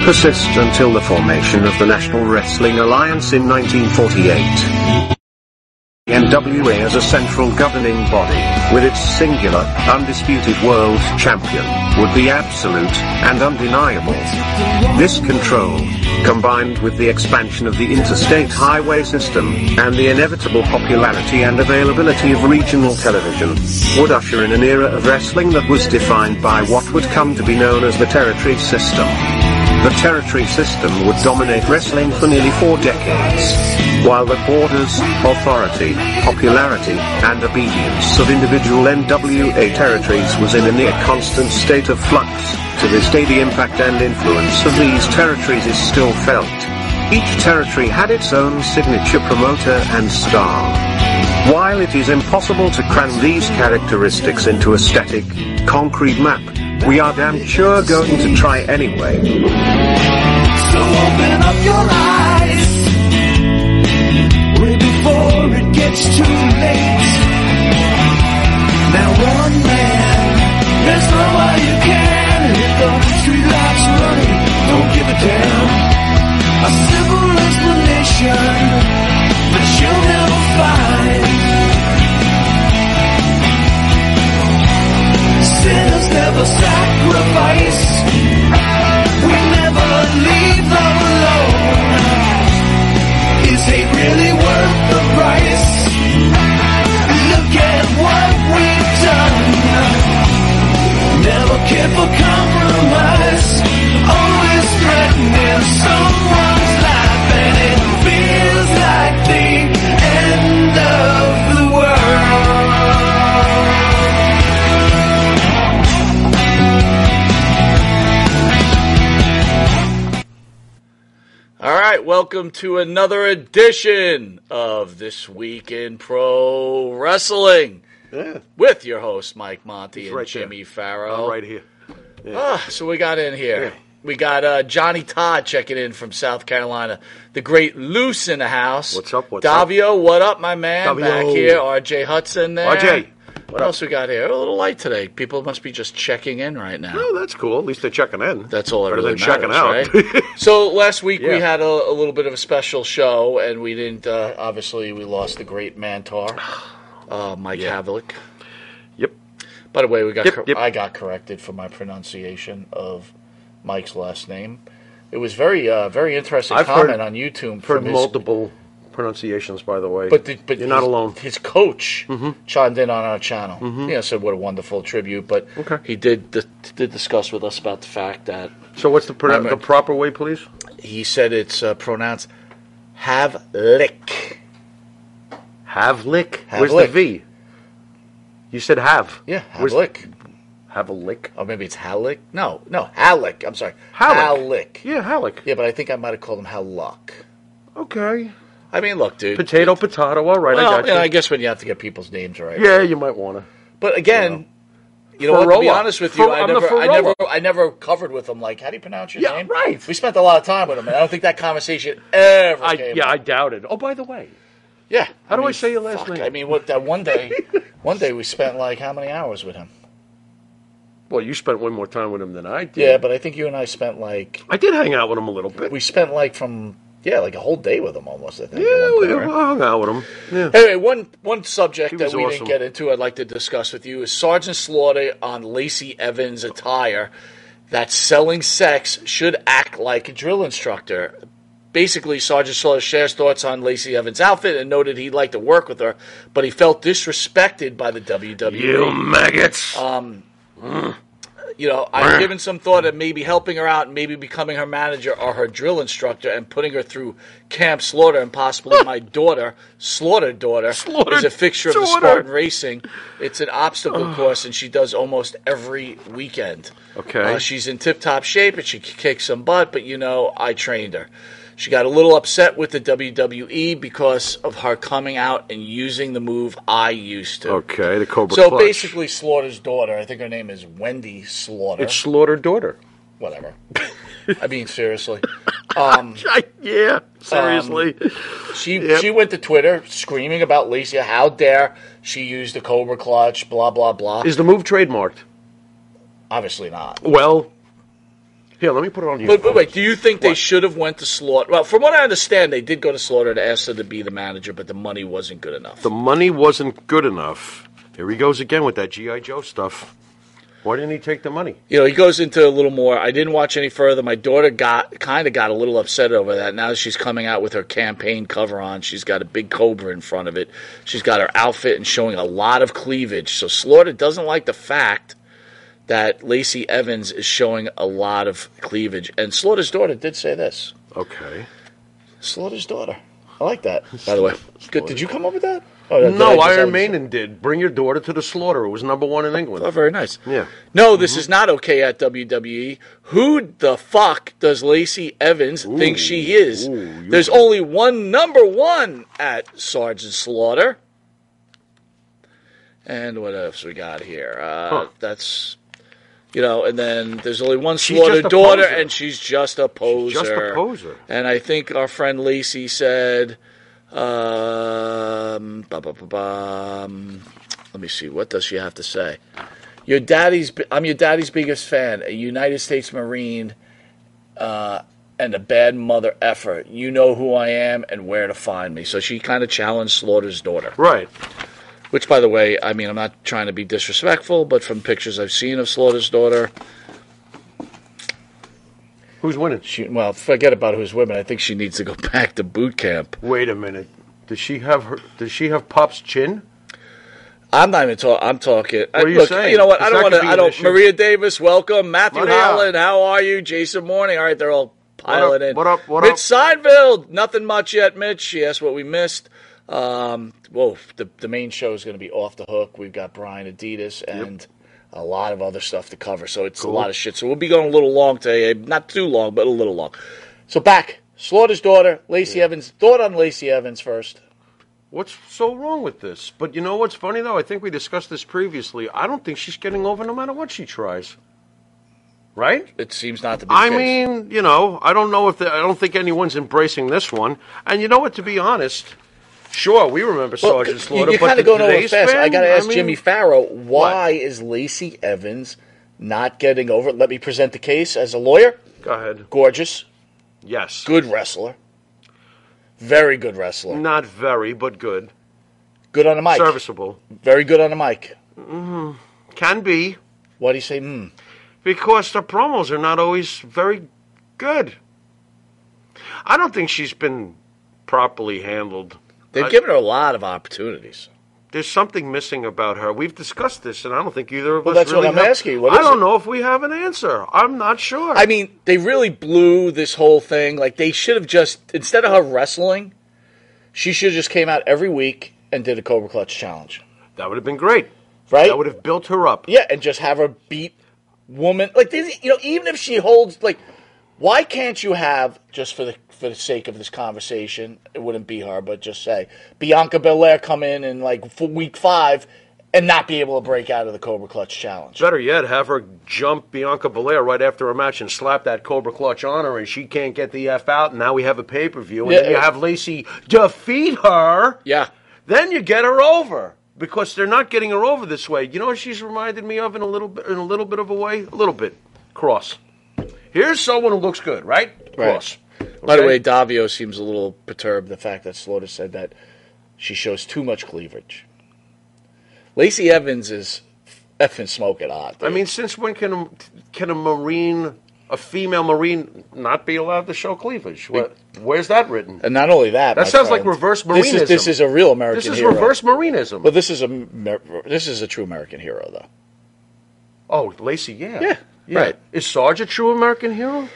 persist until the formation of the National Wrestling Alliance in 1948. The NWA as a central governing body, with its singular, undisputed world champion, would be absolute and undeniable. This control, combined with the expansion of the interstate highway system, and the inevitable popularity and availability of regional television, would usher in an era of wrestling that was defined by what would come to be known as the territory system. The territory system would dominate wrestling for nearly 4 decades, while the borders, authority, popularity, and obedience of individual NWA territories was in a near constant state of flux. To this day the impact and influence of these territories is still felt. Each territory had its own signature promoter and star. While it is impossible to cram these characteristics into a static, concrete map, we are damn sure going to try anyway. So open up your eyes, way before it gets too late. Now one man, let's go while you can. Hit the street lights running, don't give a damn. A simple explanation that you'll never find. Sinners never sacrifice. We never leave them alone. Is hate really worth the price? Look at what we've done. Never care for compromise. Always threatening someone's life, and it feels like the end of the world. All right, welcome to another edition of This Week in Pro Wrestling. Yeah. With your host, Mike Monty and right Jimmy there. Farrow. I'm right here. Yeah. So we got in here. Yeah. We got Johnny Todd checking in from South Carolina. The great Luce in the house. What's up? Davio, what up, my man? Davio. Back here. RJ Hudson there. RJ. What else we got here? A little light today. People must be just checking in right now. Oh, that's cool. At least they're checking in. That's all that Better really than checking matters, out. right? So last week we Yeah. had a little bit of a special show, and we didn't. Obviously, we lost the great Mantar, Mike Havlik. Yep. By the way, we got Yep. I got corrected for my pronunciation of Mike's last name. It was very interesting I've comment heard- on YouTube Heard from his. multiple pronunciations, by the way. But you're not alone. His coach chimed in on our channel. Said what a wonderful tribute. But Okay. he did discuss with us about the fact that So what's the Remember- the proper way, please? he said it's pronounced Havlik. Havlik. Where's the Havlik. V? You said have. Yeah, Where's- Havlik. Have a lick. Or maybe it's Halleck. No, Halleck. I'm sorry. Halleck. Halleck. Yeah, Halleck. Yeah, but I think I might have called him Halluck. Okay. I mean, look, dude. Potato. All right, Well, I got you. I guess when you have to get people's names right. Yeah, you might want to. But again, you know what? To be Faroa. honest with you, I'm the Faroa. I never covered with him. Like, how do you pronounce your Yeah, name? right. We spent a lot of time with him, and I don't think that conversation ever came up. I doubt it. Oh, by the way, Yeah. How do I say your last name? I mean, what that one day we spent like how many hours with him? well, you spent way more time with him than I did. Yeah, but I think you and I spent like I did hang out with him a little bit. we spent like like a whole day with him almost. I think. Yeah, at one we point, right? hung out with him. Yeah. Anyway, one subject He that was we awesome. didn't get into I'd like to discuss with you is Sergeant Slaughter on Lacey Evans' attire that selling sex should act like a drill instructor. Basically, Sergeant Slaughter shares thoughts on Lacey Evans' outfit and noted he'd like to work with her, but he felt disrespected by the WWE. You maggots. I've given some thought of maybe helping her out and maybe becoming her manager or her drill instructor and putting her through Camp Slaughter and possibly my daughter, Slaughter daughter, is a fixture of the Slaughter. Spartan Racing. It's an obstacle course, and she does almost every weekend. Okay. She's in tip-top shape, and she can kick some butt, but, I trained her. She got a little upset with the WWE because of her coming out and using the move I used to. Okay, the Cobra So Clutch. basically, Slaughter's daughter, I think her name is Wendy Slaughter. It's Slaughter daughter. Whatever. I mean, seriously. Yeah, seriously. She went to Twitter screaming about Lacey. How dare she use the Cobra Clutch, blah, blah, blah. Is the move trademarked? Obviously not. Well, Here, let me put it on you. But wait, do you think they should have went to Slaughter? Well, from what I understand, they did go to Slaughter to ask her to be the manager, but the money wasn't good enough. The money wasn't good enough. Here he goes again with that G.I. Joe stuff. Why didn't he take the money? You know, he goes into a little more. I didn't watch any further. My daughter got a little upset over that. Now she's coming out with her campaign cover on. She's got a big cobra in front of it. She's got her outfit and showing a lot of cleavage. So Slaughter doesn't like the fact that Lacey Evans is showing a lot of cleavage. And Slaughter's daughter did say this. Okay. Slaughter's daughter. I like that, by the way. Good. Did you come up with that? Oh, no, Iron Maiden did. Bring your daughter to the slaughter. It was #1 in England. Oh, very nice. Yeah. No, this is not okay at WWE. Who the fuck does Lacey Evans think she is? There's only one #1 at Sergeant Slaughter. And what else we got here? That's, you know, and then there's only one Slaughter daughter, and she's just a poser. She's just a poser. And I think our friend Lacey said... let me see. What does she have to say? I'm your daddy's biggest fan, a United States Marine, and a bad mother effer. You know who I am and where to find me. So she kind of challenged Slaughter's daughter. Right. Which, by the way, I mean, I'm not trying to be disrespectful, but from pictures I've seen of Slaughter's daughter... Who's winning? Well, forget about who's winning. I think she needs to go back to boot camp. Wait a minute. Does she have Pop's chin? I'm not even talking. I'm talking. What are you saying? You know what? I don't want to. I don't. Maria Davis, welcome. Matthew Maria. Holland, how are you? Jason Morning. All right, they're all piling in. What up? Mitch Seinfeld, nothing much yet. Mitch, she asked what we missed. The main show is going to be Off the Hook. We've got Brian Adidas and a lot of other stuff to cover. So it's a lot of shit. So we'll be going a little long today. Not too long, but a little long. So back. Slaughter's daughter, Lacey Evans. Thought on Lacey Evans first. What's so wrong with this? But you know what's funny, though? I think we discussed this previously. I don't think she's getting over no matter what she tries. Right? It seems not to be the case. mean, you know, I don't think anyone's embracing this one. And you know what, to be honest... Sure, we remember Sergeant Slaughter, you're but kind of going over today's fast. fan, I got to ask Jimmy Farrow, why what? is Lacey Evans not getting over it? Let me present the case as a lawyer. Go ahead. Gorgeous. Yes. Good wrestler. Very good wrestler. Not very, but good. Good on the mic. Serviceable. Very good on the mic. Can be. Why do you say, Because the promos are not always very good. I don't think she's been properly handled. They've given her a lot of opportunities. There's something missing about her. We've discussed this, and I don't think either of Well, us that's really what I'm have. asking you. What I is don't it? know if we have an answer. I'm not sure. I mean, they really blew this whole thing. Like, they should have just, instead of her wrestling, she should have just came out every week and did a Cobra Clutch challenge. That would have been great. Right? That would have built her up. Yeah, and just have her beat woman. Like, you know, even if she holds, like, why can't you have, just for the sake of this conversation, it wouldn't be her, but just say, Bianca Belair come in like, for week 5 and not be able to break out of the Cobra Clutch challenge. Better yet, have her jump Bianca Belair right after a match and slap that Cobra Clutch on her, and she can't get the F out, and now we have a pay-per-view, and then you have Lacey defeat her. Yeah. Then you get her over. Because they're not getting her over this way. You know what she's reminded me of in a little bit of a way? A little bit. Cross. Here's someone who looks good, right? Cross. Okay? By the way, Davio seems a little perturbed the fact that Slaughter said that she shows too much cleavage. Lacey Evans is effing smoking hot. Dude. I mean, since when can a female Marine, not be allowed to show cleavage? Where's that written? And not only that, that sounds like reverse Marinism. This is a real American hero. This is reverse Marinism. But this is a true American hero, though. Oh, Lacey, yeah. Yeah. Right. Is Sarge a true American hero?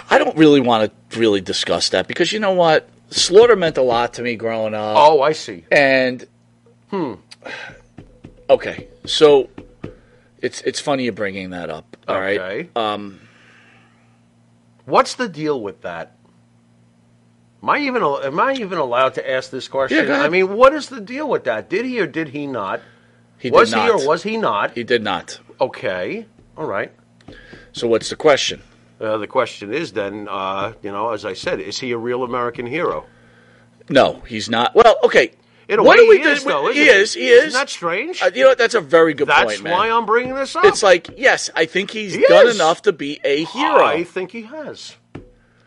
I don't really want to really discuss that because you know what? Slaughter meant a lot to me growing up. Oh, I see. And okay, so it's funny you're bringing that up. All right. Okay. What's the deal with that? Am I even allowed to ask this question? Yeah, go ahead. I mean, what is the deal with that? Did he or did he not? He did not. Was he or was he not? He did not. Okay. All right. So what's the question? The question is then, as I said, is he a real American hero? No, he's not. Well, okay. In a What way, do we he is, do? though, He isn't is. He is. Isn't that strange? You know what? That's a very good That's point, man. why I'm bringing this up. It's like, yes, I think he's He done is. enough to be a hero. I think he has.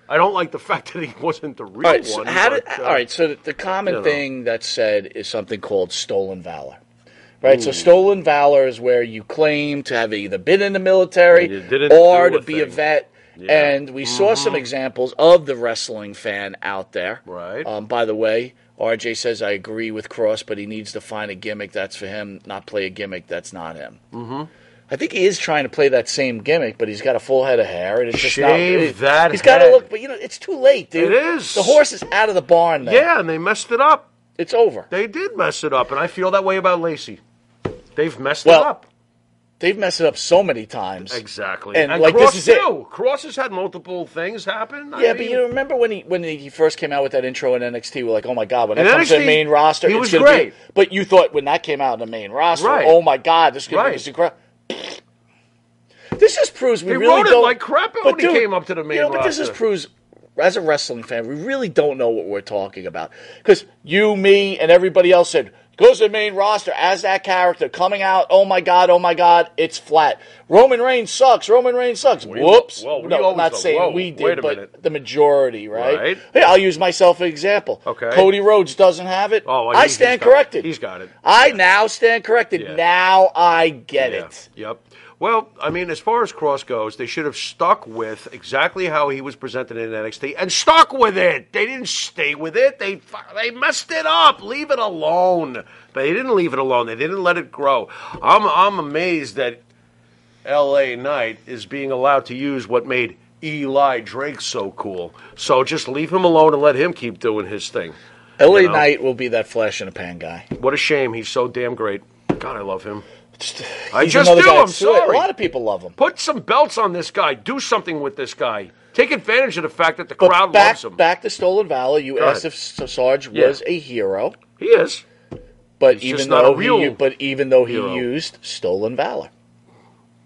I don't like the fact that he wasn't the real All right, so one. all right, so the common you know. thing that's said is something called stolen valor. Right, so stolen valor is where you claim to have either been in the military And you didn't or do to a be a thing. vet. Yeah. And we saw some examples of the wrestling fan out there. Right. By the way, RJ says, I agree with Cross, but he needs to find a gimmick that's for him, not play a gimmick that's not him. Mm-hmm. I think he is trying to play that same gimmick, but he's got a full head of hair, and it's just Shave that He's got to head. look, but it's too late, dude. It is. The horse is out of the barn now. Yeah, and they messed it up. It's over. They did mess it up, and I feel that way about Lacey. They've messed Well, it up. They've messed it up so many times. Exactly. And, And like, Cross this is it. too. Cross has had multiple things happen. Yeah, but you remember when he first came out with that intro in NXT? We're like, oh my god, when that In comes to the NXT, main roster, he it's was gonna great. Be, but you thought when that came out in the main roster, Right. oh my god, this could be Right. this incredible. This just proves we They really wrote it don't. like crap but when he dude, came up to the main But this roster. just proves, as a wrestling fan, we really don't know what we're talking about. Because you, me, and everybody else said, goes to the main roster as that character coming out. Oh my god, it's flat. Roman Reigns sucks. Whoops. well, we no, always not go, saying whoa, we did, wait a but minute. the majority, right? Right. Hey, I'll use myself as an example. Okay. Cody Rhodes doesn't have it. Oh, well, I he's stand got it. corrected. He's got it. I now stand corrected. Yeah. Now I get Yeah. it. Yep. Well, I mean, as far as Cross goes, they should have stuck with exactly how he was presented in NXT and stuck with it. They didn't stay with it. They messed it up. Leave it alone. But they didn't leave it alone. They didn't let it grow. I'm amazed that LA Knight is being allowed to use what made Eli Drake so cool. So just leave him alone and let him keep doing his thing. LA You know? Knight will be that flash in a pan guy. What a shame. He's so damn great. God, I love him. I He's just another do. guy I'm that's good. sorry. A lot of people love him. Put some belts on this guy. Do something with this guy. Take advantage of the fact that the But crowd back, loves him. back to Stolen Valor, you Go asked ahead. if Sarge Yeah. was a hero, He is. but He's just even not a though real he hero. used Stolen Valor.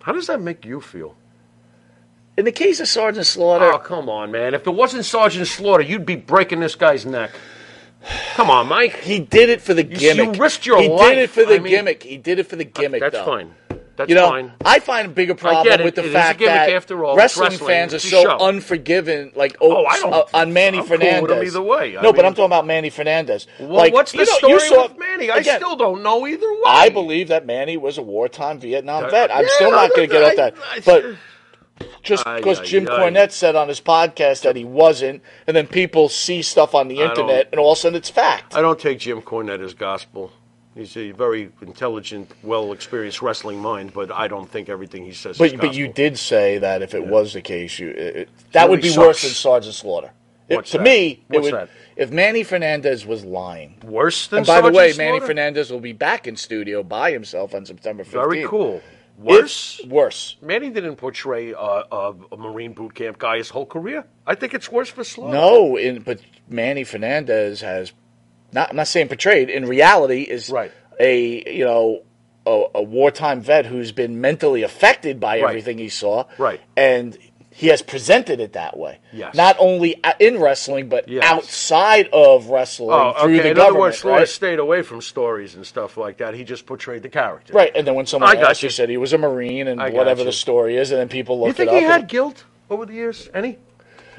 How does that make you feel? In the case of Sergeant Slaughter, Oh, come on, man. If it wasn't Sergeant Slaughter, you'd be breaking this guy's neck. Come on, Mike. he did it for the gimmick. risked your he life. did it for the I mean- gimmick. He did it for the gimmick, That's though. fine. That's You know, fine. I find a bigger problem get it. with the It is a fact gimmick that after all. It's wrestling wrestling. fans are It's a so show. unforgiving, like I don't- on Manny I'm cool with Fernandez. him either way. I No, but mean- I'm talking about Manny Fernandez. Well, like, what's the you know, story you saw, with Manny? I again, still don't know either way. I believe that Manny was a wartime Vietnam vet. I'm Yeah, still not going to get at that. But just Ay, because ay, Jim ay. Cornette said on his podcast that he wasn't, and then people see stuff on the don't- internet, and all of a sudden it's fact. I don't take Jim Cornette as gospel. He's a very intelligent, well-experienced wrestling mind, but I don't think everything he says is gospel. But you did say that if it was the case, that would be really worse sucks. than Sergeant Slaughter. What's To that? me, What's it would. that? If Manny Fernandez was lying. Worse than And by the Sergeant way, Slaughter? Manny Fernandez will be back in studio by himself on September 15th. Very cool. Worse? Worse. Manny didn't portray a Marine boot camp guy his whole career. I think it's worse for Slaughter. No, but Manny Fernandez has I'm not saying portrayed, in reality is Right. a wartime vet who's been mentally affected by Right. everything he saw. Right. And he has presented it that way. Yes. Not only in wrestling, but Yes. outside of wrestling Oh, through okay. the In other government. words, Slaughter right? stayed away from stories and stuff like that. He just portrayed the character. Right, and then when someone I got asked, you. you said he was a Marine and I got whatever you. the story is, and then people You look think it up. he had and- guilt over the years? Any?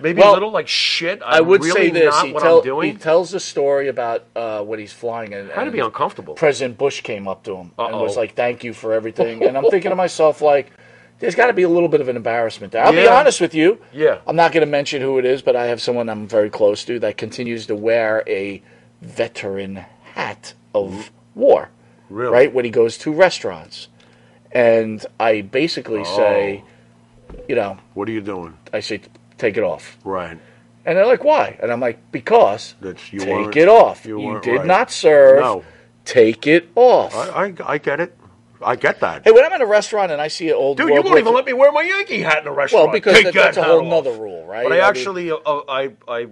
Maybe Well, a little like shit. I would really say this: not he, what I'm he doing. tells the story about when he's flying, and Had to be uncomfortable. President Bush came up to him and was Uh-oh. like, "Thank you for everything." And I'm thinking to myself, like, there's got to be a little bit of an embarrassment there. I'll be Yeah. honest with you. Yeah. I'm not going to mention who it is, but I have someone I'm very close to that continues to wear a veteran hat of war. Really? Right when he goes to restaurants, and I basically say, What are you doing? I say, take it off. Right. And they're like, why? And I'm like, because That's- you take weren't- it off. you You weren't did right. not serve. No. Take it off. I get it. I get that. Hey, when I'm in a restaurant and I see an old Dude, World you won't War even II let me wear my Yankee hat in a restaurant. Well, because Take that's a that whole hat nother off. rule, right? But I mean, I actually, I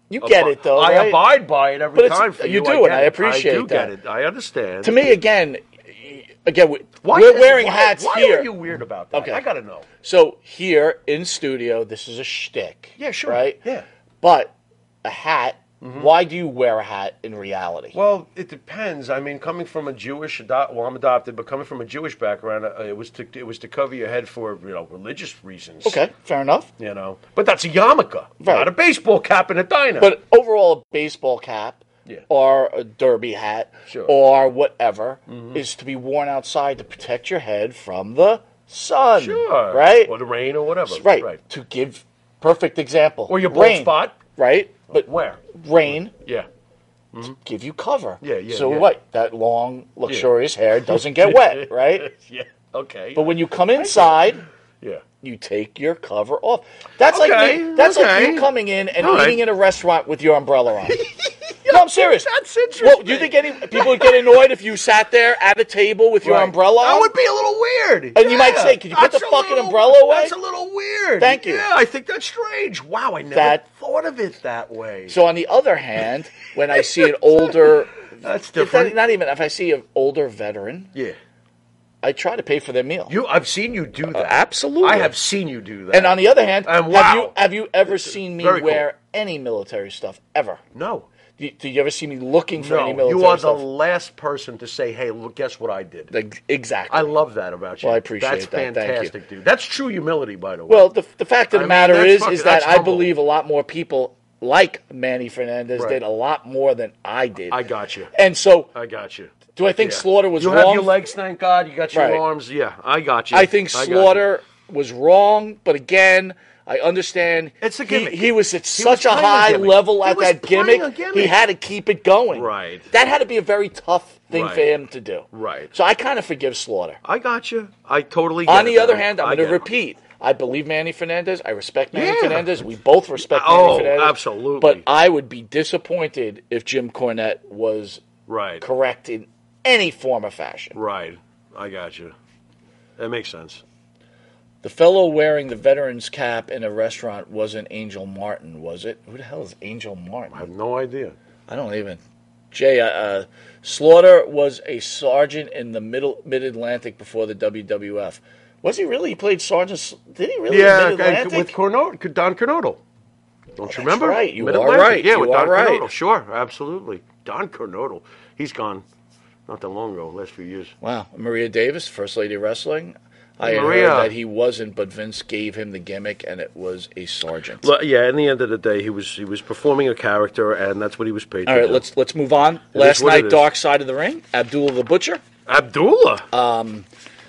you get it though, I right? abide by it every But it's- time for you you. do, I and get I it. appreciate I do that. get it. I understand. To me, again, Why- we're wearing why- hats why here. are you weird about that? Okay. I got to know. So here in studio, this is a shtick. Yeah, sure. Right? Yeah. But a hat why do you wear a hat in reality? Well, it depends. I mean, coming from a I'm adopted, but coming from a Jewish background, it was to cover your head for religious reasons. Okay, fair enough. But that's a yarmulke, Right. not a baseball cap in a diner. But overall, a baseball cap Yeah. or a derby hat Sure. or whatever is to be worn outside to protect your head from the sun. Sure, Right? or the rain or whatever. Right. To give perfect example. Or your bald rain, spot. Right? But Where? rain Yeah. give you cover. Yeah, yeah, So yeah. what? That long, luxurious hair doesn't get wet, right? Yeah. Okay. But when you come inside, yeah. you take your cover off. That's Okay, like me. That's like okay. you coming in and All right. eating in a restaurant with your umbrella on. No, I'm serious. That's interesting. Well, do you think any people would get annoyed if you sat there at a table with your Right. umbrella on? That would be a little weird. And you might say, "Could you put That's the a fucking little- umbrella away?" That's a little weird. Thank you. Yeah, I think that's strange. Wow, I never That- thought of it that way. So on the other hand, when I see an older, That's if different. not even if I see an older veteran, Yeah. I try to pay for their meal. I've seen you do that. Absolutely. I have seen you do that. And on the other hand, And wow. have you ever seen me Very cool. wear any military stuff ever? No. Do you ever see me looking for any No. military You are stuff? the last person to say, hey, look, guess what I did. Exactly. I love that about you. Well, I appreciate That's that. Thank you. fantastic, dude. That's true humility, by the way. Well, the fact of the I mean, matter that's is that that's I humble. believe a lot more people like Manny Fernandez Right. did a lot more than I did. I got you. And so, I got you. do I think Yeah. Slaughter was you wrong? have your legs, thank God. You got your Right. arms. Yeah, I got you. I think got Slaughter was wrong, but again, I understand It's a gimmick. He was at was such a playing a high gimmick. level He at was that playing a gimmick, gimmick. he had to keep it going. Right. That had to be a very tough thing for Right. him to do. Right. So I kind of forgive Slaughter. I got you. I totally get On it, the other man. hand, I'm I going to get it. repeat. I believe Manny Fernandez. I respect Manny Yeah. Fernandez. We both respect Oh, Manny Fernandez. absolutely. But I would be disappointed if Jim Cornette was Right. correct in any form or fashion. Right. I got you. That makes sense. The fellow wearing the veteran's cap in a restaurant wasn't Angel Martin, was it? Who the hell is Angel Martin? I have no idea. I don't even. Jay, Slaughter was a sergeant in the Mid-Atlantic before the WWF. Was he really? He played sergeant. Did he really? Yeah, Mid-Atlantic? with Don Cornotto. Don't you remember? right. You are Mid-Atlantic. right. Yeah, You with are Don right. Cornotto. Sure, absolutely. Don Cornotto. He's gone not that long ago, last few years. Wow. Maria Davis, First Lady of Wrestling. I had Maria. heard that he wasn't, but Vince gave him the gimmick, and it was a sergeant. Yeah, in the end of the day, he was performing a character, and that's what he was paid All to right, do. let's move on. is Last what it night, is. Dark Side of the Ring, Abdullah the Butcher. Abdullah.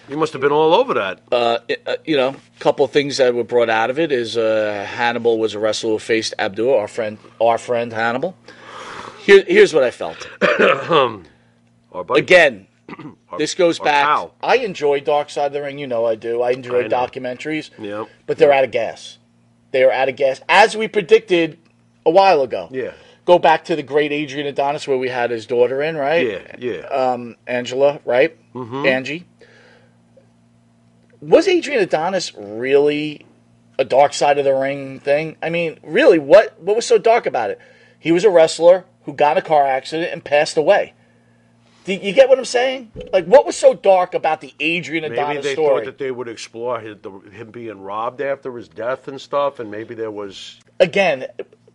You must have been all over that. A couple of things that were brought out of it is Hannibal was a wrestler who faced Abdullah, our friend Hannibal. Here's what I felt. Our buddy. Again, this goes our back. pal. I enjoy Dark Side of the Ring. You know I do. I enjoy I know. documentaries. Yep. But they're out of gas. They are out of gas, as we predicted a while ago. Yeah. Go back to the great Adrian Adonis where we had his daughter in, right? Yeah. Angela, right? Mm-hmm. Angie. Was Adrian Adonis really a Dark Side of the Ring thing? I mean, really, what was so dark about it? He was a wrestler who got in a car accident and passed away. Do you get what I'm saying? Like, what was so dark about the Adrian Maybe Adonis they story? thought that they would explore him being robbed after his death and stuff, and maybe there was... Again,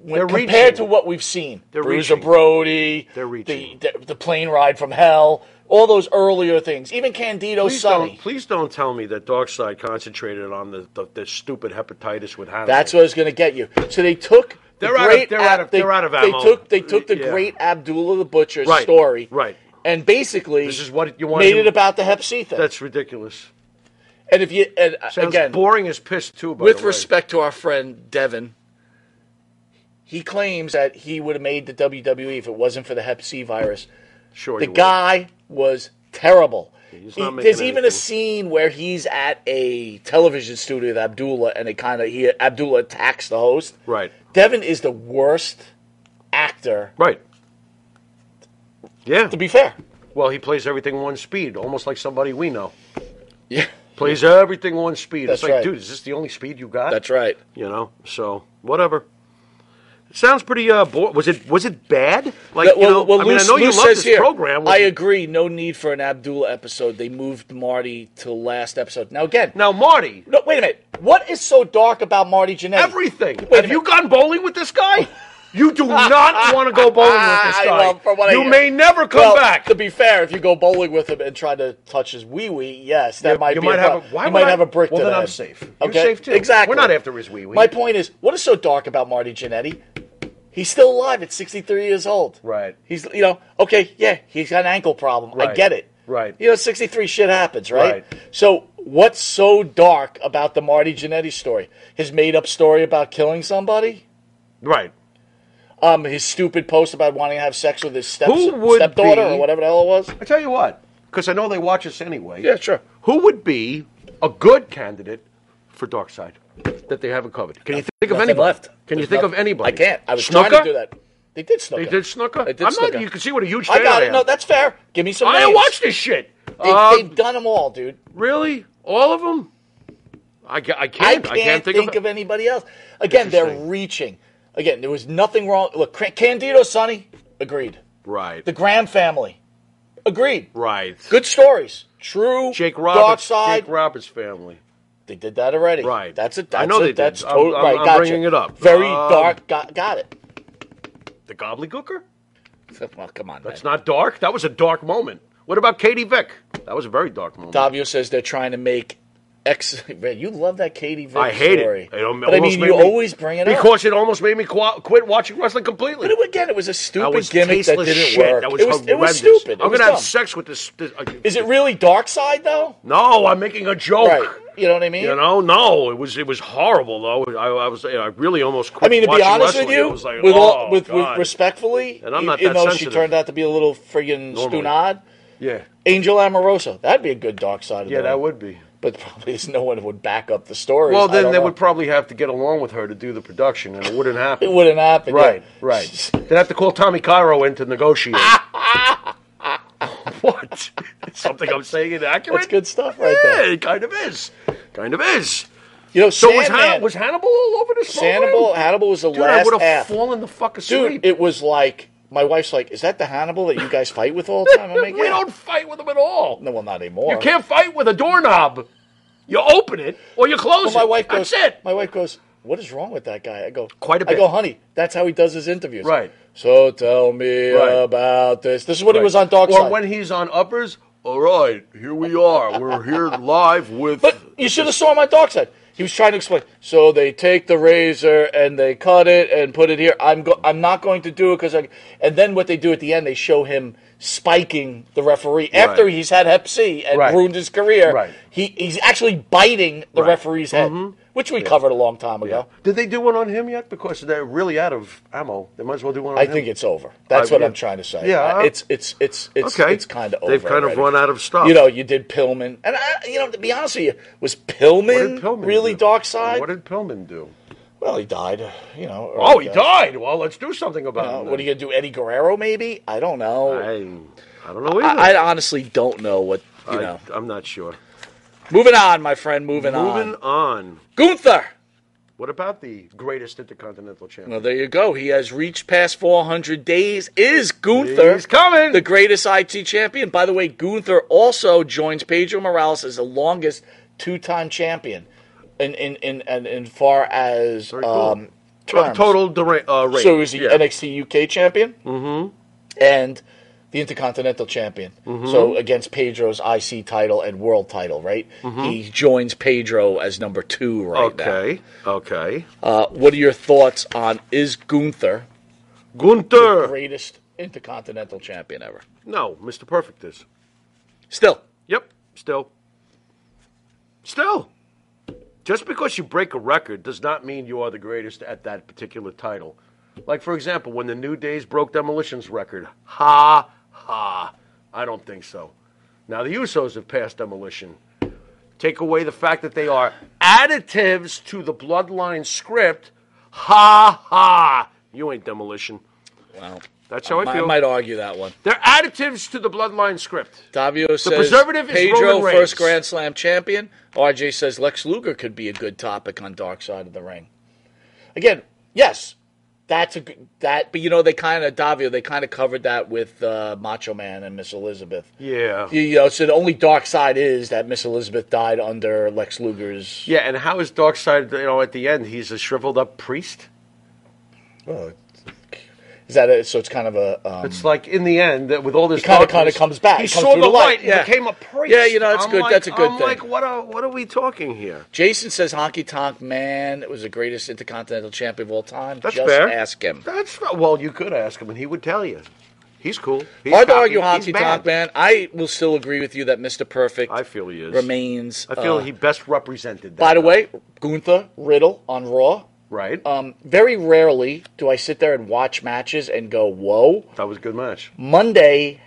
They're compared reaching. to what we've seen, They're Bruiser reaching. Brody, They're reaching. the plane ride from hell, all those earlier things, even Candido Sonny. Please don't tell me that Darkseid concentrated on the stupid hepatitis with Hannibal. That's what I was going to get you. So they took They're out of ammo. They took the Yeah. great Abdullah the Butcher Right, story, right. and basically This is what you want made him- it about the Hep C thing. That's ridiculous. And if you Sounds again, boring as piss, too, by with the way. respect to our friend Devin, he claims that he would have made the WWE if it wasn't for the Hep C virus. Sure The you guy was terrible. He's not making There's even a anything. scene where he's at a television studio with Abdullah, and Abdullah attacks the host. Right. Devin is the worst actor. Right. Yeah. To be fair, Well, he plays everything one speed, almost like somebody we know. yeah, Plays everything one speed. That's It's like, right. dude, is this the only speed you got? that's right. You know, so whatever. It sounds pretty. Was it bad? Like, I know you Lou love says this here, program. Was I it- agree. No need for an Abdullah episode. They moved Marty to last episode. Now again, Now, Marty, no, wait a minute. What is so dark about Marty Jannetty? everything. Wait a Have you minute. gone bowling with this guy? You do not want to go bowling with this guy. Well, from what I you hear. may never come Well, back. To be fair, if you go bowling with him and try to touch his wee-wee, yes, that might you be might a have problem. a, why you would might I- have a brick Well, to then the I'm head. safe. You're Okay, safe too. exactly. We're not after his wee-wee. My point is, what is so dark about Marty Jannetty? He's still alive at 63 years old. Right. He's, okay, yeah, he's got an ankle problem. I Right. get it. Right. 63 shit happens, right? Right. So what's so dark about the Marty Jannetty story? His made-up story about killing somebody? Right. His stupid post about wanting to have sex with his Who would stepdaughter be- or whatever the hell it was? I tell you what, because I know they watch us anyway. Yeah, sure. Who would be a good candidate for Darkseid that they haven't covered? Can you think of Nothing anybody? left. Can you There's think nothing- of anybody? I can't. I was Snooker? trying to do that. They did Snooker. They did Snooker? They did I'm Snooker. not. You can see what a huge I fan got I it. am. No, that's fair. Give me some I names. watch this shit. They've done them all, dude. Really? All of them? I can't think of anybody else. Again, they're Interesting. reaching. Again, there was nothing wrong. Look, Candido, Sonny, agreed. Right. The Graham family, agreed. Right. Good stories. True. Jake Dark Roberts. side. Jake Roberts' family. They did that already. Right. That's it. I know they did. That's I'm- totally I'm- right. I'm Gotcha. bringing it up. Very dark. Got it. The Gobbledygooker? Well, come on, That's man. not dark. That was a dark moment. What about Katie Vick? That was a very dark moment. Davio says they're trying to make Man, you love that Katie Vick I hate story. it. It But I almost mean, made you me- always bring it up. Because it almost made me quit watching wrestling completely. But again, it was a stupid was gimmick that tasteless didn't shit. work. That was it was horrendous. stupid. It I'm was going to have dumb. sex with this. Is it really Dark Side though? No, I'm making a joke. Right. You know what I mean? No, it was horrible though. I really almost quit. I mean, to be watching honest with wrestling. you, It was like, with God. respectfully, And I'm not even that though sensitive. she turned out to be a little friggin' Normally. stunad, Yeah, Angel Amoroso, that'd be a good Dark Side of yeah, the that ring. would be. But probably no one would back up the stories. Well, I then don't they know. would probably have to get along with her to do the production, and it wouldn't happen. It wouldn't happen. Right, yeah. right. They'd have to call Tommy Cairo in to negotiate. What? Something I'm saying inaccurate? That's good stuff right Yeah, there. it kind of is. Kind of is. You know, So Sandman, was Hannibal all over this program? Hannibal was the Dude, I last would have half. fallen the fuck asleep. Dude, it was like, my wife's like, is that the Hannibal that you guys fight with all the time? I'm like, we yeah. don't fight with him at all. No, well, not anymore. You can't fight with a doorknob. You open it or you close Well, my it. wife goes, That's it. My wife goes, what is wrong with that guy? I go, Quite a I bit. go, honey, that's how he does his interviews. Right. So tell me Right. about this. This is what he Right. was on Dark Or Side. when he's on uppers, all right, here we are. We're here live with... But you should have saw him on Dark Side. He was trying to explain. So they take the razor and they cut it and put it here. I'm not going to do it because and then what they do at the end, they show him spiking the referee after Right. he's had Hep C and Right. ruined his career. Right. He's actually biting the Right. referee's head, which we covered a long time ago. Did they do one on him yet? Because they're really out of ammo. They might as well do one on I him. think it's over. That's what yeah. I'm trying to say. Yeah. It's Okay. it's kind of over. They've kind of already. run out of stuff. You know, you did Pillman, and to be honest with you, was What Pillman, did Pillman really do? Dark Side? What did Pillman do? Well, he died. You know. Oh, early he death. died. Well, let's do something about him. What are you gonna do, Eddie Guerrero? Maybe I don't know. I don't know either. I honestly don't know what you know. I'm not sure. Moving on, my friend. Moving Moving on. on. Gunther. What about the greatest intercontinental champion? Well, there you go. He has reached past 400 days. Is Gunther He's coming. the greatest IT champion? By the way, Gunther also joins Pedro Morales as the longest two-time champion in far as Very cool. terms. Total reign. So he was the Yeah. NXT UK champion and the Intercontinental champion. So against Pedro's IC title and world title, right? He joins Pedro as number 2 right Okay. Okay. now. What are your thoughts on is Gunther Gunther. greatest Intercontinental champion ever? No, Mr. Perfect is. Still. Yep. Still. Just because you break a record does not mean you are the greatest at that particular title. Like, for example, when the New Days broke Demolition's record. Ha, ha. I don't think so. Now, the Usos have passed Demolition. Take away the fact that they are additives to the Bloodline script. Ha, ha. You ain't Demolition. Well, That's how I I feel. might argue that one. They're additives to the Bloodline script. Davio says preservative is Pedro Roman Reigns. first Grand Slam champion. RJ says Lex Luger could be a good topic on Dark Side of the Ring. Again, yes, that's a good but they kind of Davio they kind of covered that with Macho Man and Miss Elizabeth. Yeah. So the only Dark Side is that Miss Elizabeth died under Lex Luger's. Yeah, and how is Darkseid, at the end, he's a shriveled up priest? Well, Is that it? So it's kind of a. It's like in the end that with all this, He kinda darkness, comes back. He He comes saw through the the light, light. yeah. And became a priest. Yeah, that's I'm good. Like, That's a good I'm thing. like, what are we talking here? Jason says Honky Tonk Man was the greatest Intercontinental Champion of all time. That's Just fair. ask him. That's not, well, you could ask him, and he would tell you. He's cool. He's Hard to cocky. argue He's Honky bad. Tonk Man. I will still agree with you that Mr. Perfect I feel he is. remains. I feel he best represented that. By the way, Gunther, Riddle on Raw. Right? Very rarely do I sit there and watch matches and go, whoa. That was a good match. Monday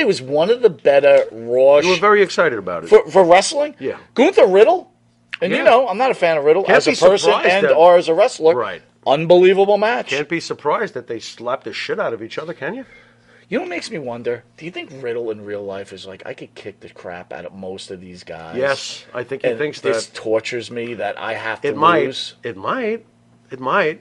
was one of the better Raw You were very excited about it. for wrestling. Yeah. Gunther Riddle, and Yeah. you know I'm not a fan of Riddle Can't as a be person surprised and that- or as a wrestler. Right. Unbelievable match. Can't be surprised that they slapped the shit out of each other, can you? You know what makes me wonder? Do you think Riddle in real life is like, I could kick the crap out of most of these guys? Yes, I think he And thinks this that. tortures me that I have to It might. lose. It might. It might.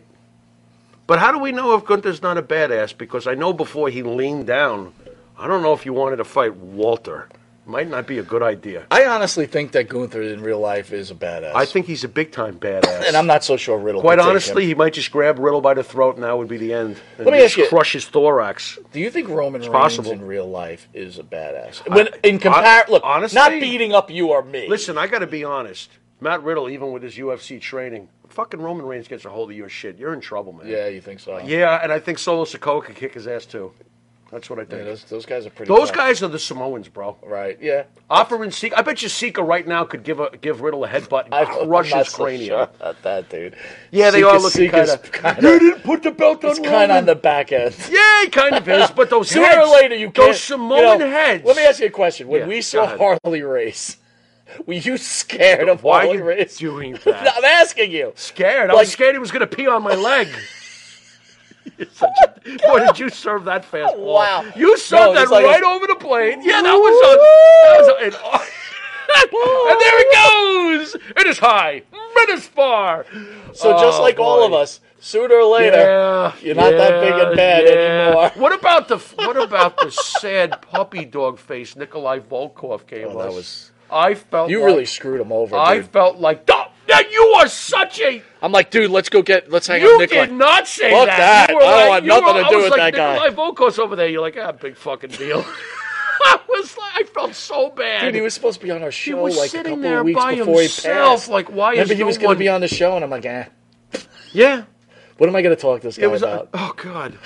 But how do we know if Gunther's not a badass? Because I know before he leaned down, I don't know if you wanted to fight Walter. Might not be a good idea. I honestly think that Gunther in real life is a badass. I think he's a big time badass. and I'm not so sure Riddle. Quite could take honestly, him. he might just grab Riddle by the throat, and that would be the end. And Let me just ask you- crush his thorax. Do you think Roman Reigns possible. in real life is a badass? When in look, honestly- not beating up you or me. Listen, I got to be honest. Matt Riddle, even with his UFC training, fucking Roman Reigns gets a hold of your shit. You're in trouble, man. Yeah, you think so? Yeah, and I think Solo Sikoa could kick his ass too. That's what I think. Yeah, those guys are pretty. Those tough. guys are the Samoans, bro. right? Yeah. Offer and Sika. I bet you Sika right now could give Riddle a headbutt and I'm crush not his so cranium. sure about that, dude. Yeah, they are looking Sika's kind of. You didn't put the belt on It's Roman. kind of on the back end. Yeah, he kind of is. But those Sooner heads, or later, you can't. those Samoan heads. Let me ask you a question. When Yeah, we go saw ahead. Harley race, were you scared of Why are Harley you race? doing that? I'm asking you. Scared? I Like- was scared he was going to pee on my leg. Boy, did you serve that fastball? Wow. You served No, that it's like right a- over the plate. Yeah, that was and there it goes. It is high. It is far. So just Oh, like all of boy. us, sooner or later, Yeah, you're not that big and bad anymore. What about the sad puppy dog face Nikolai Volkov gave Oh, us? that was- I felt You like, really screwed him over, I dude. felt like you are such a. I'm like, dude, let's hang out You Nikolai. did not say Fuck that. that. You were I don't like, want you nothing were- to I do was with like, that guy. Nikolai Volkos over there. You're like, big fucking deal. I felt so bad. Dude, he was supposed to be on our He show was like a sitting couple there of weeks by before himself. he passed. Like, why Remember is he no was going one... to be on the show, and I'm like, Yeah, what am I going to talk to this guy it was. about? Oh God.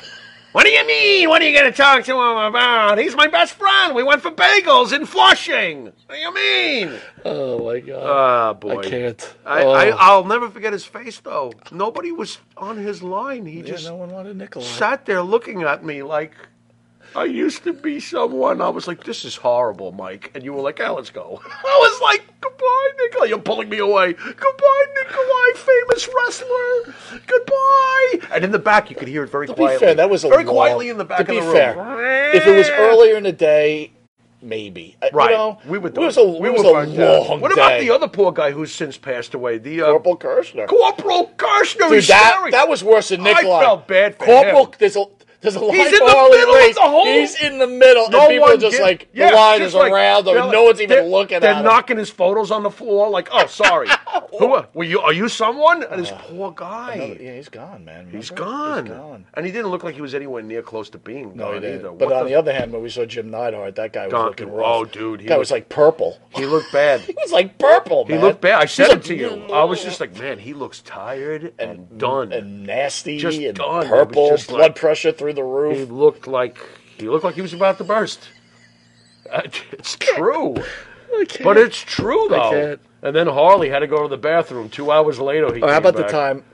What do you mean? What are you going to talk to him about? He's my best friend. We went for bagels in Flushing. What do you mean? Oh my god, Ah, boy. I can't. I'll never forget his face, though. Nobody was on his line. He Yeah, just no one wanted Nikolai. sat there looking at me like I used to be someone. I was like, this is horrible, Mike. And you were like, let's go. I was like, goodbye, Nikolai. You're pulling me away. Goodbye, Nikolai, famous wrestler. Goodbye. And in the back, you could hear it very To quietly. be fair, that was a very long, quietly in the back to be of the fair, room. if it was earlier in the day, maybe. Right. You know, we were it was a burnt out. long What about day. the other poor guy who's since passed away? The Corporal Kirshner? Corporal Kirshner. Dude, He's scary. that was worse than Nikolai. I felt bad for Corporal, him. there's a line He's for in the Harley middle of Race. the whole- He's in the middle, No and people one are just did- like, yeah, the line just is like- around them, and no one's even looking They're at him. knocking his photos on the floor like, oh, sorry. Were you? Are you someone? And this poor guy. Yeah, he's gone, man. He's Remember? gone. He's gone. And he didn't look like he was anywhere near close to being No, gone he didn't. either. But What on the other hand, when we saw Jim Neidhart, that guy was Gone. looking rough. Oh, dude, he Guy looked- was like purple. He looked bad. He was like purple, He man. looked bad. I said He's it to you. I was just like, man, he looks tired and done. and nasty Just and done. It was purple, just blood like- pressure through the roof. He looked like he was about to burst. It's true. But it's true, though. can't. And then Harley had to go to the bathroom. 2 hours later, he Oh, how came about back. the time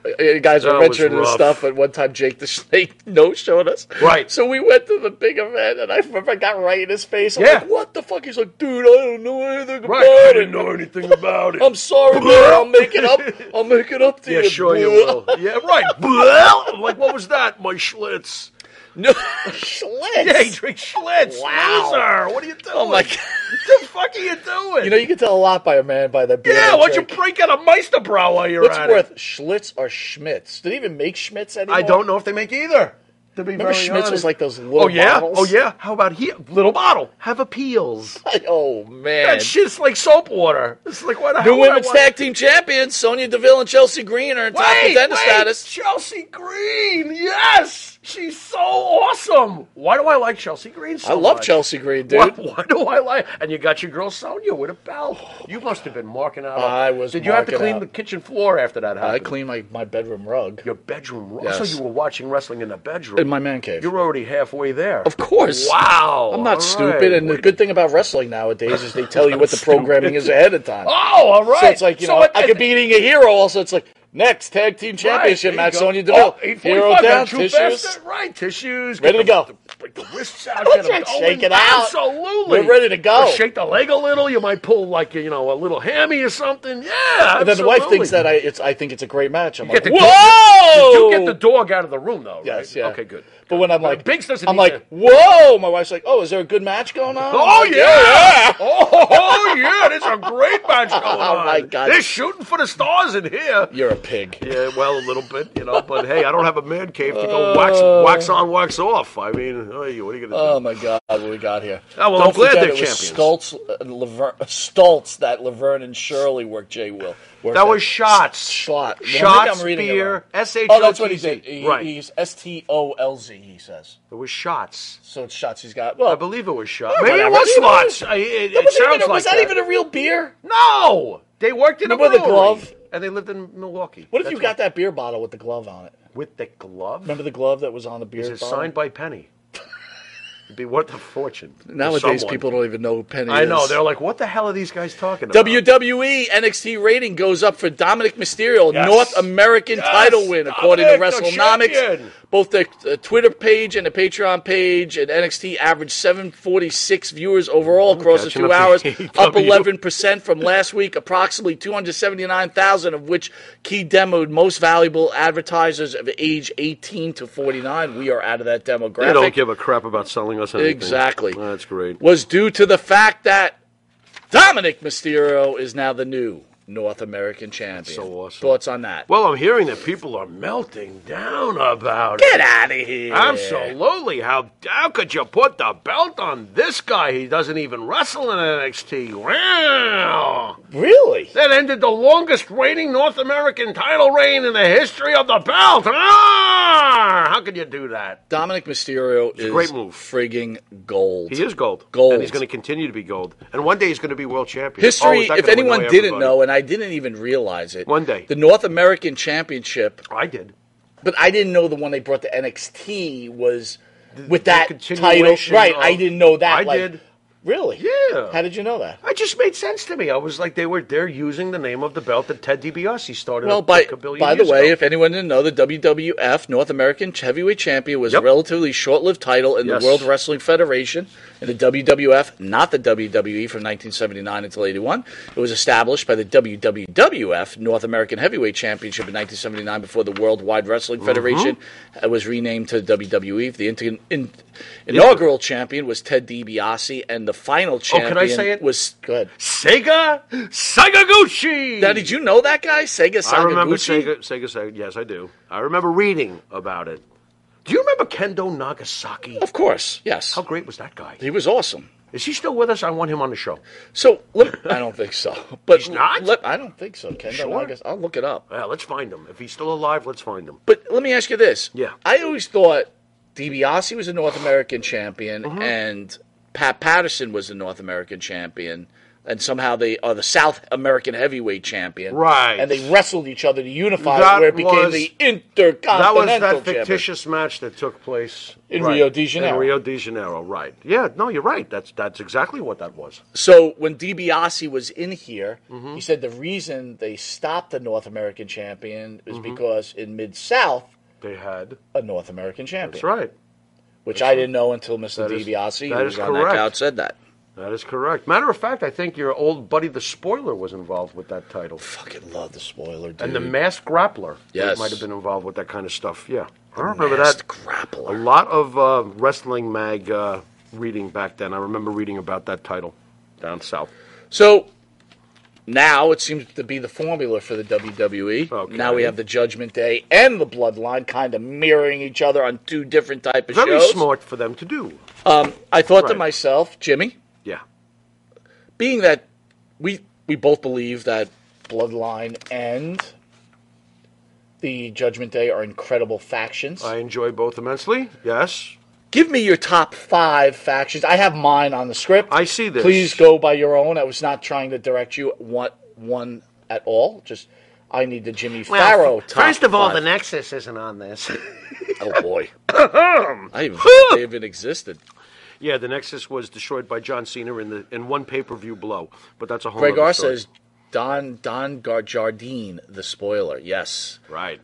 guys were That was mentioning this rough. stuff, and one time Jake the Snake no-showed us. Right. So we went to the big event, and I remember I got right in his face. I'm Yeah. like, what the fuck? He's like, dude, I don't know anything Right. about I it. didn't know anything about it. I'm sorry, man. I'll make it up. I'll make it up to you. Yeah, sure you will. Yeah, right. I'm like, what was that? My Schlitz. No, Schlitz. Yeah, he drinks Schlitz. Wow. Loser. What are you doing? Oh, my God. What the fuck are you doing? You know, you can tell a lot by a man by the beer. yeah, they why don't you drink. break out a Meisterbrow while you're What's at worth, it? Schlitz or Schmitz? Do they even make Schmitz anymore? I don't know if they make either. To be Remember very Schmitz was honest. like those little Oh yeah, bottles? oh yeah. How about here? Little bottle. Have appeals. Oh, man. That shit's like soap water. It's like what? New Women's Tag Team Champions, Sonya Deville and Chelsea Green are in top contender status. Chelsea Green. Yes, she's so awesome. Why do I like Chelsea Green so I love much? Chelsea Green, dude. Why do I like? And you got your girl Sonya with a belt. You must have been marking out. I was Did you have to marking clean out. the kitchen floor after that happened? I cleaned my bedroom rug Your bedroom. Yes. So you were watching wrestling in the bedroom. in my man cave. You're already halfway there. Of course. Wow. I'm not All stupid, right. and the good thing about wrestling nowadays is they tell you what the programming is ahead of time. Oh, all right. So it's like, I could be eating a hero. Also, it's like, next tag team championship match, Sonya Deville. Hero down, tissues. Right, tissues. Ready to go. Break the wrists out. That's Get 'em right, going. shake it out. Absolutely. We're ready to go. Or shake the leg a little. You might pull like, a little hammy or something. Yeah, And then the wife thinks that I think it's a great match. I'm like, get the whoa! You do get the dog out of the room, though, right? Yes, yeah. Okay, good. But when I'm like, Biggs doesn't I'm need like, to- whoa! My wife's like, oh, is there a good match going on? Oh, I'm like, yeah. Oh, yeah. There's a great match going on. Oh, my God. They're shooting for the stars in here. You're a pig. Yeah, well, a little bit, but hey, I don't have a man cave to go wax on, wax off. I mean, what are you going to do? Oh my God, what we got here? Oh, well, Don't I'm glad forget they're it was champions. Stoltz that Laverne and Shirley worked. Jay Will. That was Shots. Schlot. Well, Shots, maybe I'm reading it Spear, wrong. S-H-O-T-Z. Oh, that's what he did. Right. He's Stolz. He says. It was Shots. So it's shots. He's got. Well, I believe it was Shots. Oh, Maybe it whatever. was Even- Slots. It sounds like was that even a real beer? No! They worked in a Remember the brewery. glove? And they lived in Milwaukee. What if That's you got that beer bottle with the glove on it? With the glove? Remember the glove that was on the beer Is it bottle? signed by Penny? It'd be worth a fortune. to Nowadays, someone. people don't even know who Penny I is. know. They're like, what the hell are these guys talking about? WWE NXT rating goes up for Dominic Mysterio, Yes. North American Yes. title win, according to Dominic, the WrestleNomics. champion. Both the Twitter page and the Patreon page and NXT averaged 746 viewers overall across the catching 2 up to hours, up AEW. 11% from last week. Approximately 279,000 of which key demoed most valuable advertisers of age 18 to 49. We are out of that demographic. They don't give a crap about selling us anything. Exactly. That's great. Was due to the fact that Dominic Mysterio is now the new North American champion. So awesome. Thoughts on that? Well, I'm hearing that people are melting down about Get it. out of here. Absolutely. How could you put the belt on this guy? He doesn't even wrestle in NXT. Wow. Really? That ended the longest reigning North American title reign in the history of the belt. Ah! How could you do that? Dominic Mysterio is a great move. frigging gold. He is gold. Gold. And he's going to continue to be gold. And one day he's going to be world champion. History, Oh, is that if gonna anyone annoy didn't everybody? know, and I didn't even realize it, One day. the North American Championship, I did. but I didn't know the one they brought to NXT was with that title. continuation Right, of- I didn't know that. I did. Really? Yeah. How did you know that? It just made sense to me. I was like, they're using the name of the belt that Ted DiBiase started. Well, like a billion by the years way, ago. if anyone didn't know, the WWF North American Heavyweight Champion was Yep. a relatively short-lived title in Yes. the World Wrestling Federation in the WWF, not the WWE, from 1979 until 81. It was established by the WWF North American Heavyweight Championship in 1979 before the Worldwide Wrestling Mm-hmm. Federation was renamed to WWE. The inaugural champion was Ted DiBiase, and the final champion can I say it? was... Go ahead. Sega Sagaguchi. Now, did you know that guy? Sega Sagaguchi? I remember Sega. Yes, I do. I remember reading about it. Do you remember Kendo Nagasaki? Of course, yes. How great was that guy? He was awesome. Is he still with us? I want him on the show. So I don't think so. But He's not? I don't think so, Ken. Sure? I guess I'll look it up. Yeah, let's find him. If he's still alive, let's find him. But let me ask you this. Yeah. I always thought DiBiase was a North American champion Mm-hmm. and Pat Patterson was the North American champion. And somehow they are the South American heavyweight champion. Right. And they wrestled each other to unify That where it became was- the That was Intercontinental that champion. fictitious match that took place In Rio de Janeiro. In Rio de Janeiro, right? Yeah, no, you're right. That's exactly what that was. So when DiBiase was in here, Mm-hmm. he said the reason they stopped the North American champion is Mm-hmm. because in Mid-South, They had. a North American champion. That's right. Which I didn't know until Mr. That is- DiBiase, that who is was on that correct. couch, said that. That is correct. Matter of fact, I think your old buddy the Spoiler was involved with that title. Fucking love the spoiler, dude. And the Masked Grappler Yes. might have been involved with that kind of stuff. Yeah. I remember that. Masked A Grappler. lot of Wrestling Mag reading back then. I remember reading about that title down south. So, Now it seems to be the formula for the WWE. Okay. Now we have the Judgment Day and the Bloodline kind of mirroring each other on two different type of Very shows. smart for them to do. I thought to Right. myself, Jimmy, Yeah. being that we both believe that Bloodline and the Judgment Day are incredible factions. I enjoy both immensely. Yes. Give me your top 5 factions. I have mine on the script. I see this. Please go by your own. I was not trying to direct you one at all. Just I need the Jimmy Farrow top first of all, 5. the Nexus isn't on this. Oh boy, I didn't even think they even existed. Yeah, the Nexus was destroyed by John Cena in one pay-per-view blow, but that's a whole Greg other R story. says Don Jardine, the spoiler. Yes. Right.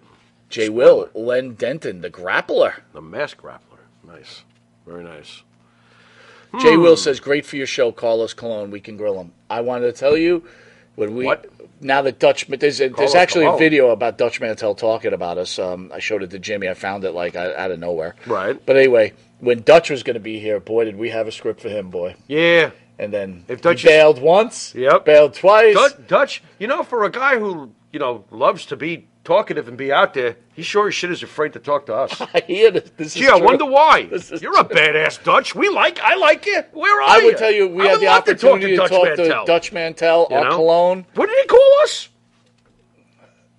Jay Will, Len Denton, the grappler. The Mask Grappler. Nice. Very nice. Jay Will says, great for your show, Carlos Colon. We can grill him. I wanted to tell you, What? now that there's Carlos actually a Colon. video about Dutch Mantel talking about us. I showed it to Jimmy. I found it out of nowhere. Right. But anyway, when Dutch was going to be here, boy, did we have a script for him, boy. Yeah. And then If Dutch he bailed once, Yep. bailed twice. Dutch, for a guy who, loves to be talkative and be out there, he sure as shit is afraid to talk to us. I hear this is Gee, I true. wonder why. This is You're a badass, Dutch. I like you. Where are I you? would tell you, we I had would the love to opportunity to talk Mantell. to Dutch Mantel, You our know? cologne. What did he call us?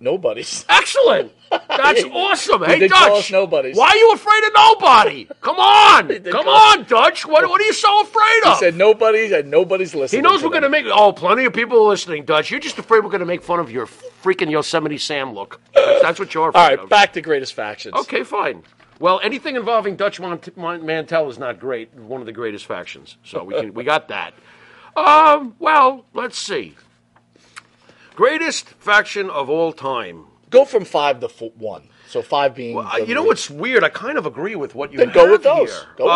Nobody's. Excellent. That's awesome. Hey, did Dutch. call us nobodies. Why are you afraid of nobody? Come on. did Come call- on, Dutch. What are you so afraid He of? said nobody's, and nobody's listening. He knows to we're going to them. make... plenty of people are listening, Dutch. You're just afraid we're going to make fun of your freaking Yosemite Sam look. That's what you're afraid All right, of. back to greatest factions. Okay, fine. Well, anything involving Dutch Mantel is not great. One of the greatest factions. So we got that. Well, let's see. Greatest faction of all time. Go from 5 to 1. So 5 being. You know what's weird? I kind of agree with what you Then have go with those. here. Go with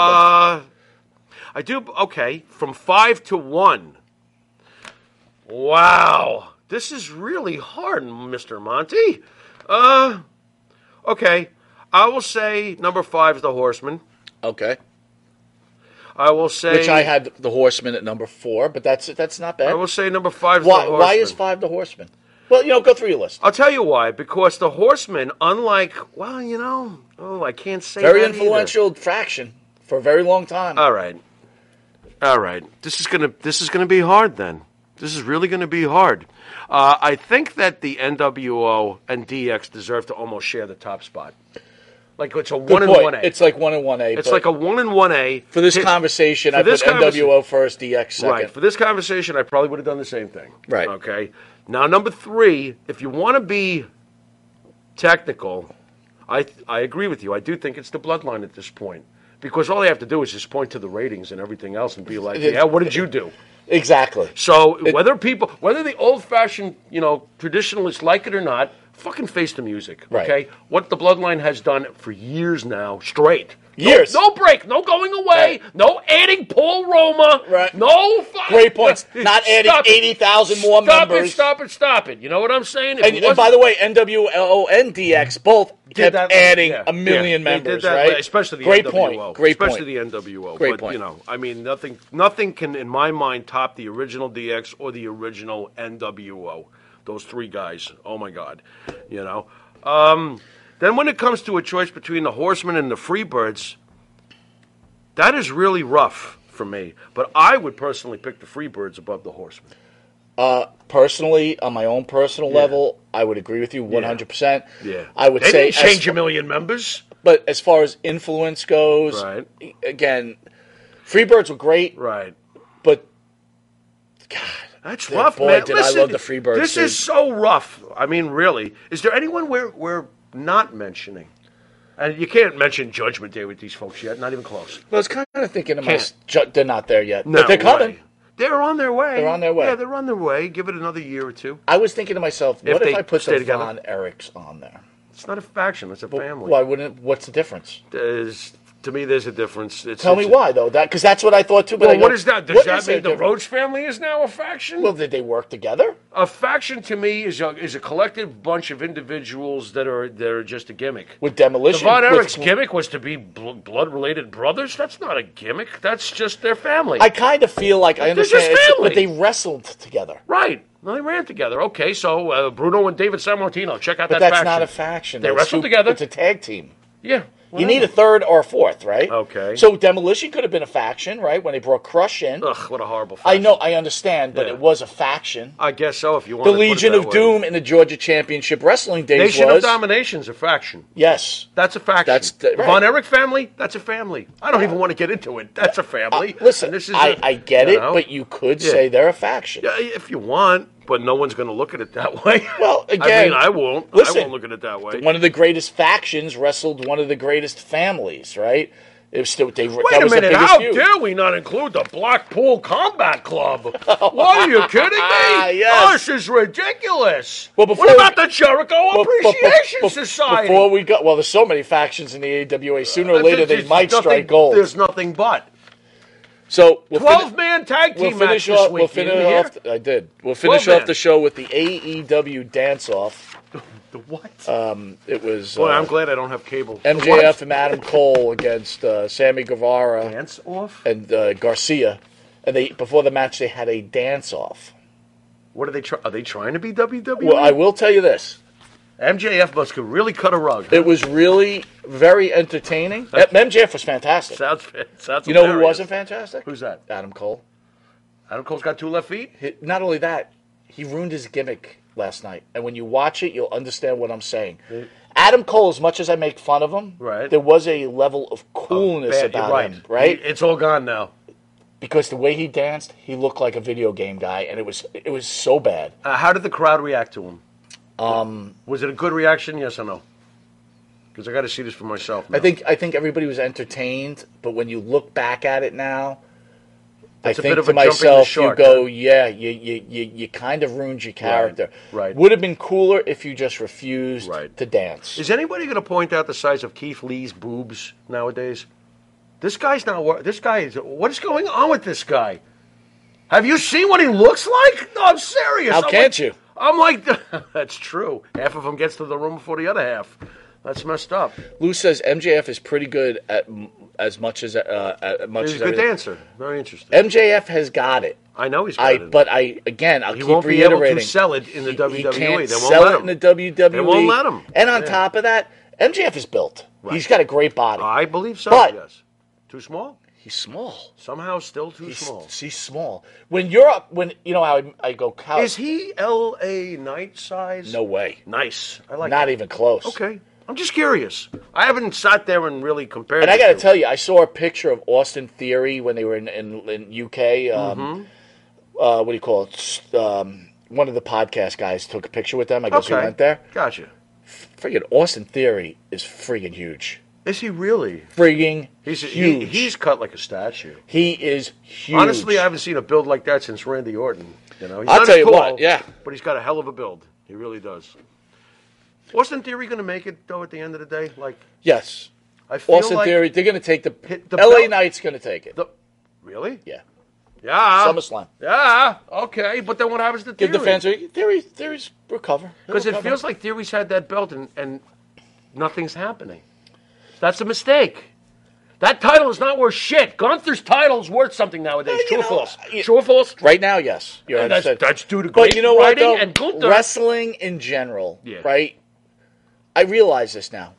I do. Okay, from 5 to 1. Wow, this is really hard, Mr. Monty. Okay, I will say number 5 is the Horseman. Okay. I will say Which I had the Horseman at number 4, but that's not bad. I will say number 5 is why? the Horseman. Why is 5 the Horseman? Well, go through your list. I'll tell you why. Because the Horseman, unlike, I can't say Very that either. influential faction for a very long time. All right. This is gonna be hard then. This is really gonna be hard. I think that the NWO and DX deserve to almost share the top spot. Like it's a Good 1 and point. 1A. It's like 1 and 1A. It's but like a 1 and 1A. for this conversation, for I this put conversa- NWO first, DX second. Right. For this conversation, I probably would have done the same thing. Right. Okay. Now, number 3, if you want to be technical, I agree with you. I do think it's the Bloodline at this point. Because all they have to do is just point to the ratings and everything else and be like, yeah, what did you do? Exactly. So whether the old-fashioned, traditionalists like it or not, fucking face the music, Right. okay? What the Bloodline has done for years now, straight. Years. No break, no going away, Right. no adding Paul Roma, Right. no... Great points. Not adding Stop it. 80,000 more members. Stop it. You know what I'm saying? If it And wasn't- by the way, NWO and DX both kept that, adding yeah. a million Yeah, they members, did that, right? Especially the Great NWO. point. Great especially point. the NWO. Great but, point. nothing can, in my mind, top the original DX or the original NWO. Those 3 guys. Oh, my God. Then when it comes to a choice between the Horsemen and the Freebirds, that is really rough for me. But I would personally pick the Freebirds above the Horsemen. Personally, on my own personal level, I would agree with you 100%. Yeah. I would They say didn't change a million members. But as far as influence goes, Right. again, Freebirds were great, Right. but God, That's Yeah, rough, boy, man. did I love the Freebirds, This dude. is so rough. I mean, really. Is there anyone we're not mentioning? And you can't mention Judgment Day with these folks yet. Not even close. I was kind of thinking to Can't. myself, they're not there yet, No but they're coming. way. They're on their way. They're on their way. Yeah, they're on their way. Give it another year or two. I was thinking to myself, what they if I put stay the together. Von Erichs on there? It's not a faction. It's a family. Why wouldn't? What's the difference? To me, there's a difference. Tell me why, though. Because that's what I thought too. But Well, I go, what is that? Does what that is there mean the difference? Rhodes family is now a faction? Well, did they work together? A faction to me is a collective bunch of individuals that are just a gimmick. With Demolition? The Von with- Erich's gimmick was to be blood-related brothers. That's not a gimmick. That's just their family. I kind of feel like I They're understand, just family. but they wrestled together. Right. No, they ran together. Okay, so Bruno and David Sammartino. Check out But that that's faction. not a faction. They That's wrestled together. It's a tag team. Yeah. You need a third or a fourth, right? Okay. So Demolition could have been a faction, right? When they brought Crush in. Ugh, what a horrible faction. I know, I understand, but Yeah. it was a faction. I guess so, if you want The to put it Legion that of way. Doom in the Georgia Championship Wrestling days Nation was. of Domination's a faction. Yes. That's a faction. That's the- right. Von Erich family, that's a family. I don't even want to get into it. That's a family. Listen, And this is I get you it, know? but you could Yeah. say they're a faction. Yeah, if you want, but no one's going to look at it that way. Well, I again, mean, I won't. listen, I won't look at it that way. One of the greatest factions wrestled one of the greatest families, right? It was still, that Wait was a the minute, biggest how feud. dare we not include the Blackpool Combat Club? What, are you kidding me? Yes. Oh, this is ridiculous. Well, before what about we- the Jericho Appreciation Society? Before we go, well, there's so many factions in the AWA. Sooner or later, they There's might nothing- strike gold. There's nothing but. So we'll 12-man tag We'll team match finish this off. week. We'll finish You hear? off. I did. We'll finish 12-man. off the show with the AEW dance-off. The what? It was Boy, I'm glad I don't have cable. MJF and Adam Cole against Sammy Guevara Dance off? and Garcia, and before the match they had a dance-off. What are they trying? Are they trying to be WWE? Well, I will tell you this. MJF must could really cut a rug. It was really very entertaining. MJF was fantastic. sounds You know who hilarious. wasn't fantastic? Who's that? Adam Cole. Adam Cole's got 2 left feet? Not only that, he ruined his gimmick last night. And when you watch it, you'll understand what I'm saying. Adam Cole, as much as I make fun of him, Right. there was a level of coolness Bad, about you're right. him, right? It's all gone now. Because the way he danced, he looked like a video game guy, and it was so bad. How did the crowd react to him? Was it a good reaction? Yes or no? Because I got to see this for myself now. I think everybody was entertained, but when you look back at it now, It's I a think bit of to a jumping the myself, shark, you go, yeah, you kind of ruined your character. right. Would have been cooler if you just refused Right. to dance. Is anybody going to point out the size of Keith Lee's boobs nowadays? This guy's not. This guy is. What is going on with this guy? Have you seen what he looks like? No, I'm serious. How can't you? I'm like, that's true. Half of them gets to the room before the other half. That's messed up. Lou says MJF is pretty good at as much as He's a good everything. dancer. Very interesting. MJF has got it. I know he's got it. But I'll He keep won't be able reiterating. to sell it in the He WWE. can't They won't sell let it him. in the WWE. They won't let him. And on Yeah. top of that, MJF is built. He's got a great body. I believe so. But- yes. Too small. He's small. Somehow still too small. He's small. When you're up, when you know how I go. How, Is he L.A. Knight size? no way. Nice. I like. Not that. even close. Okay. I'm just curious. I haven't sat there and really compared. And I the got to two. tell you, I saw a picture of Austin Theory when they were in UK. What do you call it? One of the podcast guys took a picture with them. I guess we went there. Gotcha. Friggin' Austin Theory is friggin' huge. Is he really? Friggin' He's huge. he's cut like a statue. He is huge. Honestly, I haven't seen a build like that since Randy Orton. You know, he's I'll not tell as you tall, what, yeah. but he's got a hell of a build. He really does. Austin Theory going to make it though? At the end of the day, like Yes. I feel Austin like Theory, they're going to take the the LA belt- Knight's going to take it. Really? Yeah. Yeah. SummerSlam. Yeah. Okay, but then what happens to Theory? Give the fans Theory's recover. He'll Because it recover. feels like Theory's had that belt and nothing's happening. That's a mistake. That title is not worth shit. Gunther's title is worth something nowadays. you True or know, false? you- True or false? Right now, yes. You're And that's understood. due to But great you know what, writing though? and Gunther. Wrestling in general, Yeah. right? I realize this now.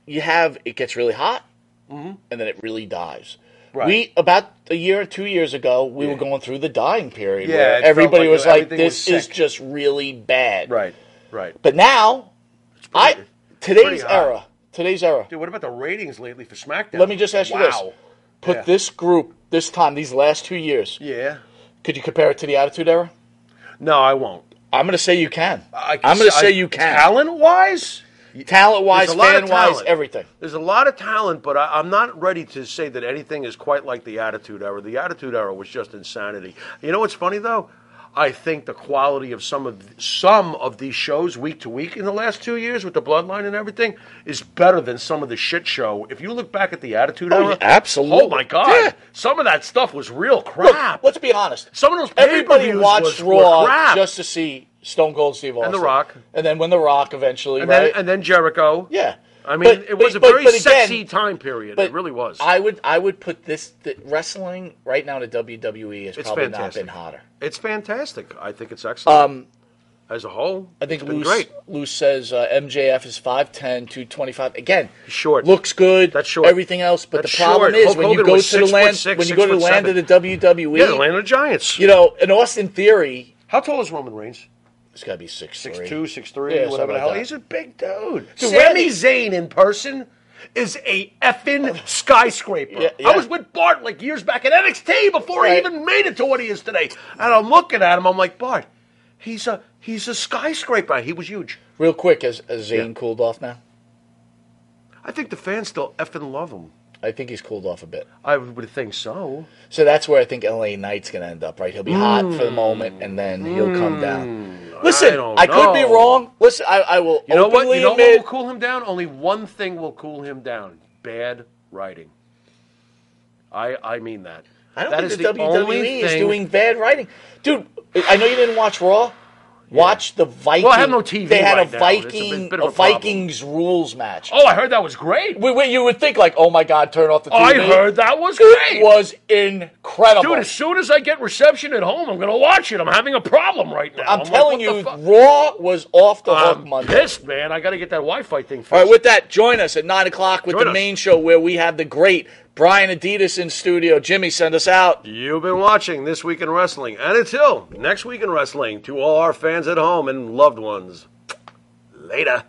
It gets really hot, and then it really dies. Right. About a year or 2 years ago, we were going through the dying period Yeah, where it felt everybody like was like, everything was this is sick. just really bad. Right. Right. But now, pretty today's hot. era, Dude, what about the ratings lately for SmackDown? let me just ask you this. Wow. Put Yeah. this group, this time, these last 2 years, Yeah. could you compare it to the Attitude Era? No, I won't. I'm going to say you can. I I'm going to say you can. Talent-wise, Talent-wise, There's a lot of fan-wise, talent. everything. there's a lot of talent, but I'm not ready to say that anything is quite like the Attitude Era. The Attitude Era was just insanity. You know what's funny though? I think the quality of some of these shows week to week in the last 2 years with the Bloodline and everything is better than some of the shit show. If you look back at the Attitude Oh, Era, yeah, absolutely. Oh my God, Yeah. some of that stuff was real Look, crap. let's be honest. Some of those Everybody pay-per-views watched were Raw crap. just to see Stone Cold Steve Austin. The Rock. And then when The Rock eventually, and right? then Jericho. yeah. I mean, it was a very sexy time period. But it really was. I would put the wrestling right now to WWE has probably fantastic. not been hotter. It's fantastic. I think it's excellent. As a whole, I think it's been great. Luce says MJF is 5'10", 225. Again, short. Looks good. That's short. Everything else, but That's the problem short. is Hulk when you Hogan go was to the 6'6", land, when you go to the land of the WWE, Yeah, the land of the Giants. you know, in Austin Theory, How tall is Roman Reigns? it's got to be 6'3". 6'2", 6'3", Yeah, whatever something the like hell. that. He's a big dude. Dude, Sami Randy- Zayn in person is a effing skyscraper. Yeah, yeah. I was with Bart like years back at NXT before he Right. even made it to what he is today. And I'm looking at him, I'm like, Bart, he's a skyscraper. He was huge. Real quick, has Zayn cooled off now? I think the fans still effing love him. I think he's cooled off a bit. I would think so. So that's where I think LA Knight's going to end up, right? He'll be hot for the moment, and then he'll come down. Listen, I could be wrong. Listen, I will You know what? openly You know what admit... will cool him down? Only one thing will cool him down. Bad writing. I mean that. I don't That think is the only WWE is thing- doing bad writing. Dude, I know you didn't watch Raw. Watch the Viking. Well, I have no TV They had right a now. It's a Viking, bit of a a problem. Vikings rules match. Oh, I heard that was great. You would think like, oh my God, turn off the TV. I heard that was It great. was incredible. Dude, as soon as I get reception at home, I'm going to watch it. I'm having a problem right now. I'm like, telling what the you, fuck? Raw was off the hook I'm Monday. pissed, man. I got to get that Wi-Fi thing fixed. All right, with that, join us at 9 o'clock with Join the us. main show where we have the great Brian Adidas in studio. Jimmy, send us out. You've been watching This Week in Wrestling. And until next week in wrestling, to all our fans at home and loved ones, later.